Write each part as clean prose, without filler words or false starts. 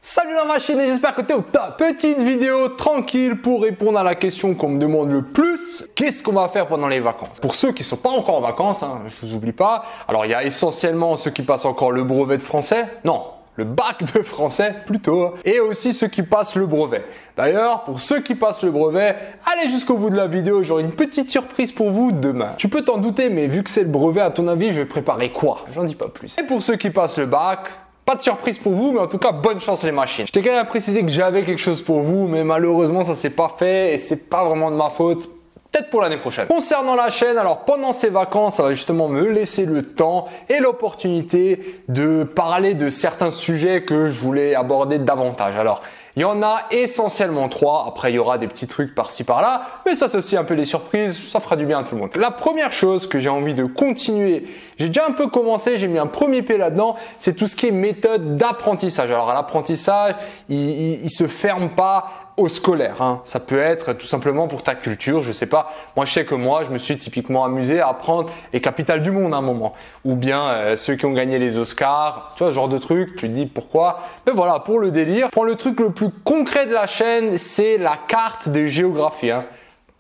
Salut la machine et j'espère que tu es au top. Petite vidéo tranquille pour répondre à la question qu'on me demande le plus. Qu'est-ce qu'on va faire pendant les vacances? Pour ceux qui ne sont pas encore en vacances, je vous oublie pas. Alors il y a essentiellement ceux qui passent encore le brevet de français. Non, le bac de français plutôt. Et aussi ceux qui passent le brevet. D'ailleurs, pour ceux qui passent le brevet, allez jusqu'au bout de la vidéo. J'aurai une petite surprise pour vous demain. Tu peux t'en douter, mais vu que c'est le brevet, à ton avis, je vais préparer quoi? J'en dis pas plus. Et pour ceux qui passent le bac, pas de surprise pour vous, mais en tout cas, bonne chance les machines. Je t'ai quand même précisé que j'avais quelque chose pour vous, mais malheureusement, ça s'est pas fait et c'est pas vraiment de ma faute. Peut-être pour l'année prochaine. Concernant la chaîne, alors pendant ces vacances, ça va justement me laisser le temps et l'opportunité de parler de certains sujets que je voulais aborder davantage. Alors, il y en a essentiellement 3. Après, il y aura des petits trucs par-ci par-là. Mais ça, c'est aussi un peu des surprises. Ça fera du bien à tout le monde. La première chose que j'ai envie de continuer, j'ai déjà un peu commencé, j'ai mis un premier pied là-dedans, c'est tout ce qui est méthode d'apprentissage. Alors, l'apprentissage, il se ferme pas au scolaire, Ça peut être tout simplement pour ta culture, je sais pas. Moi, je sais que moi, je me suis typiquement amusé à apprendre les capitales du monde à un moment. Ou bien ceux qui ont gagné les Oscars, tu vois, ce genre de truc, tu te dis pourquoi. Mais voilà, pour le délire. Prends le truc le plus concret de la chaîne, c'est la carte de géographie,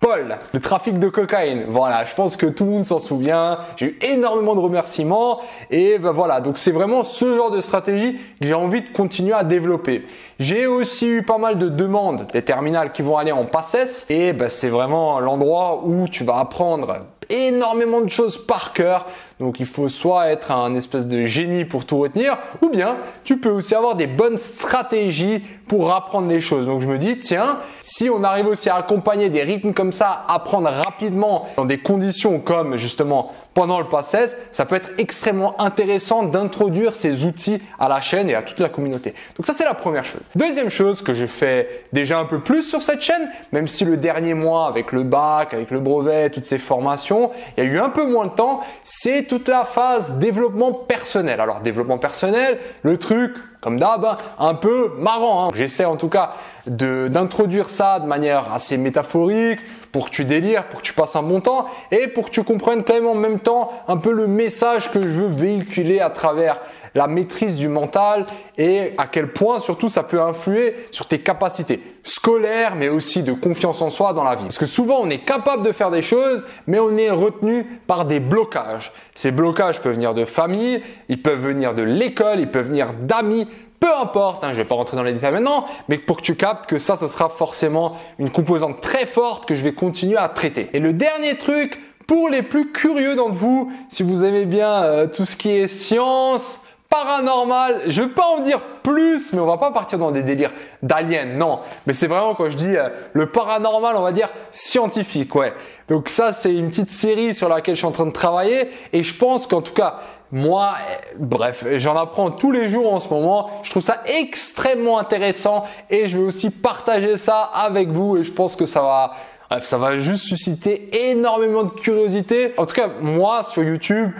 Paul, le trafic de cocaïne. Voilà, je pense que tout le monde s'en souvient. J'ai eu énormément de remerciements et voilà. Donc c'est vraiment ce genre de stratégie que j'ai envie de continuer à développer. J'ai aussi eu pas mal de demandes des terminales qui vont aller en PACES et c'est vraiment l'endroit où tu vas apprendre énormément de choses par cœur. Donc il faut soit être un espèce de génie pour tout retenir, ou bien tu peux aussi avoir des bonnes stratégies pour apprendre les choses. Donc je me dis, tiens, si on arrive aussi à accompagner des rythmes comme ça, apprendre rapidement dans des conditions comme justement pendant le PACES, ça peut être extrêmement intéressant d'introduire ces outils à la chaîne et à toute la communauté. Donc ça, c'est la première chose. Deuxième chose que je fais déjà un peu plus sur cette chaîne, même si le dernier mois avec le bac, avec le brevet, toutes ces formations, il y a eu un peu moins de temps, c'est toute la phase développement personnel. Alors développement personnel, le truc comme d'hab, un peu marrant. J'essaie en tout cas d'introduire ça de manière assez métaphorique pour que tu délires, pour que tu passes un bon temps et pour que tu comprennes quand même en même temps un peu le message que je veux véhiculer à travers la maîtrise du mental et à quel point surtout ça peut influer sur tes capacités scolaires mais aussi de confiance en soi dans la vie. Parce que souvent on est capable de faire des choses mais on est retenu par des blocages. Ces blocages peuvent venir de famille, ils peuvent venir de l'école, ils peuvent venir d'amis. Peu importe, je ne vais pas rentrer dans les détails maintenant, mais pour que tu captes que ça sera forcément une composante très forte que je vais continuer à traiter. Et le dernier truc, pour les plus curieux d'entre vous, si vous aimez bien tout ce qui est science, paranormal, je ne vais pas en dire plus, mais on va pas partir dans des délires d'aliens, non. Mais c'est vraiment quand je dis le paranormal, on va dire scientifique, ouais. Donc ça, c'est une petite série sur laquelle je suis en train de travailler et je pense qu'en tout cas, moi, bref, j'en apprends tous les jours en ce moment. Je trouve ça extrêmement intéressant et je vais aussi partager ça avec vous et je pense que ça va juste susciter énormément de curiosité. En tout cas, moi, sur YouTube,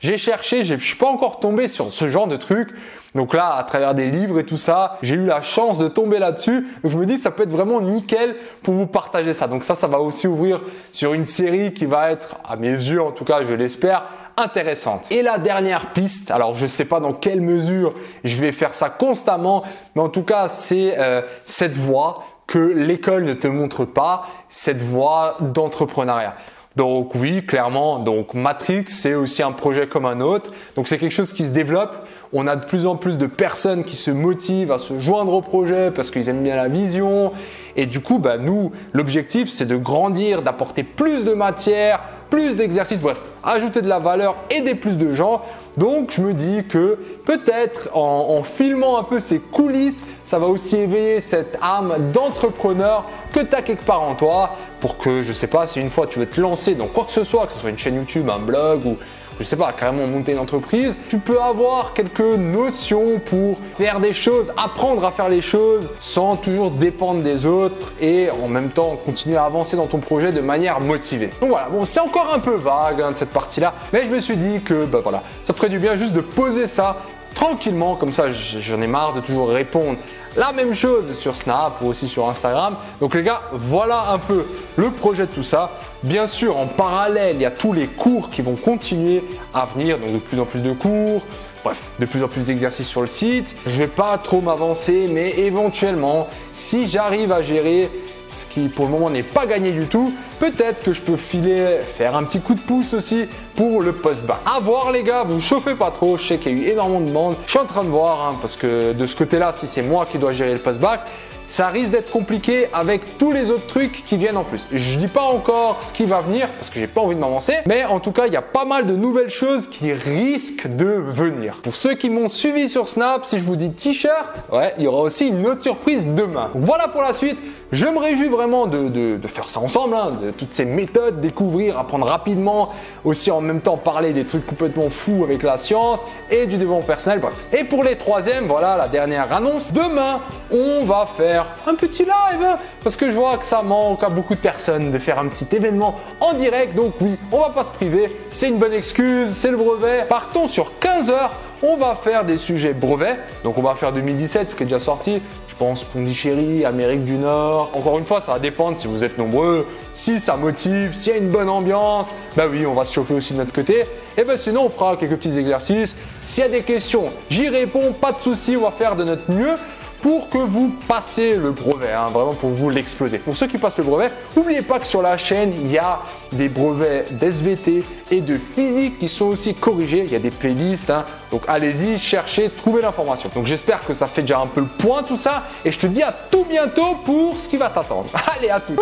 j'ai cherché, je suis pas encore tombé sur ce genre de truc. Donc là, à travers des livres et tout ça, j'ai eu la chance de tomber là-dessus. Donc je me dis que ça peut être vraiment nickel pour vous partager ça. Donc ça va aussi ouvrir sur une série qui va être, à mes yeux en tout cas, je l'espère, intéressante. Et la dernière piste, alors je ne sais pas dans quelle mesure je vais faire ça constamment, mais en tout cas, c'est cette voie que l'école ne te montre pas, cette voie d'entrepreneuriat. Donc oui, clairement, donc Matrix, c'est aussi un projet comme un autre. Donc c'est quelque chose qui se développe. On a de plus en plus de personnes qui se motivent à se joindre au projet parce qu'ils aiment bien la vision. Et du coup, nous, l'objectif, c'est de grandir, d'apporter plus de matière, plus d'exercices, bref, ajouter de la valeur, aider plus de gens. Donc, je me dis que peut-être en filmant un peu ces coulisses, ça va aussi éveiller cette âme d'entrepreneur que tu as quelque part en toi pour que, je sais pas, si une fois tu veux te lancer dans quoi que ce soit une chaîne YouTube, un blog ou je sais pas, carrément monter une entreprise, tu peux avoir quelques notions pour faire des choses, apprendre à faire les choses sans toujours dépendre des autres et en même temps continuer à avancer dans ton projet de manière motivée. Donc voilà, bon, c'est encore un peu vague cette partie-là, mais je me suis dit que voilà, ça ferait du bien juste de poser ça tranquillement, comme ça j'en ai marre de toujours répondre la même chose sur Snap ou aussi sur Instagram. Donc les gars, voilà un peu le projet de tout ça. Bien sûr, en parallèle, il y a tous les cours qui vont continuer à venir, donc de plus en plus de cours, Bref, de plus en plus d'exercices sur le site. Je vais pas trop m'avancer, mais éventuellement, si j'arrive à gérer ce qui pour le moment n'est pas gagné du tout, peut-être que je peux faire un petit coup de pouce aussi pour le post-bac. À voir les gars, vous chauffez pas trop, je sais qu'il y a eu énormément de demandes. Je suis en train de voir, hein, parce que de ce côté-là, si c'est moi qui dois gérer le post-bac, ça risque d'être compliqué avec tous les autres trucs qui viennent en plus. Je dis pas encore ce qui va venir parce que j'ai pas envie de m'avancer, mais en tout cas, il y a pas mal de nouvelles choses qui risquent de venir. Pour ceux qui m'ont suivi sur Snap, si je vous dis t-shirt, ouais, il y aura aussi une autre surprise demain. Donc voilà pour la suite. Je me réjouis vraiment de faire ça ensemble, hein, de toutes ces méthodes, découvrir, apprendre rapidement, aussi en même temps parler des trucs complètement fous avec la science et du développement personnel. Bref. Et pour les troisièmes, voilà la dernière annonce. Demain, on va faire un petit live hein, parce que je vois que ça manque à beaucoup de personnes de faire un petit événement en direct. Donc oui, on va pas se priver. C'est une bonne excuse, c'est le brevet. Partons sur 15 heures. On va faire des sujets brevets. Donc on va faire 2017, ce qui est déjà sorti. Je pense Pondichéry, Amérique du Nord. Encore une fois, ça va dépendre si vous êtes nombreux, si ça motive, s'il y a une bonne ambiance. Bah oui, on va se chauffer aussi de notre côté. Et ben sinon, on fera quelques petits exercices. S'il y a des questions, j'y réponds, pas de souci. On va faire de notre mieux pour que vous passiez le brevet, hein, vraiment pour vous l'exploser. Pour ceux qui passent le brevet, n'oubliez pas que sur la chaîne, il y a des brevets d'SVT et de physique qui sont aussi corrigés. Il y a des playlists, hein, donc allez-y, cherchez, trouvez l'information. Donc j'espère que ça fait déjà un peu le point tout ça et je te dis à tout bientôt pour ce qui va t'attendre. Allez, à tout.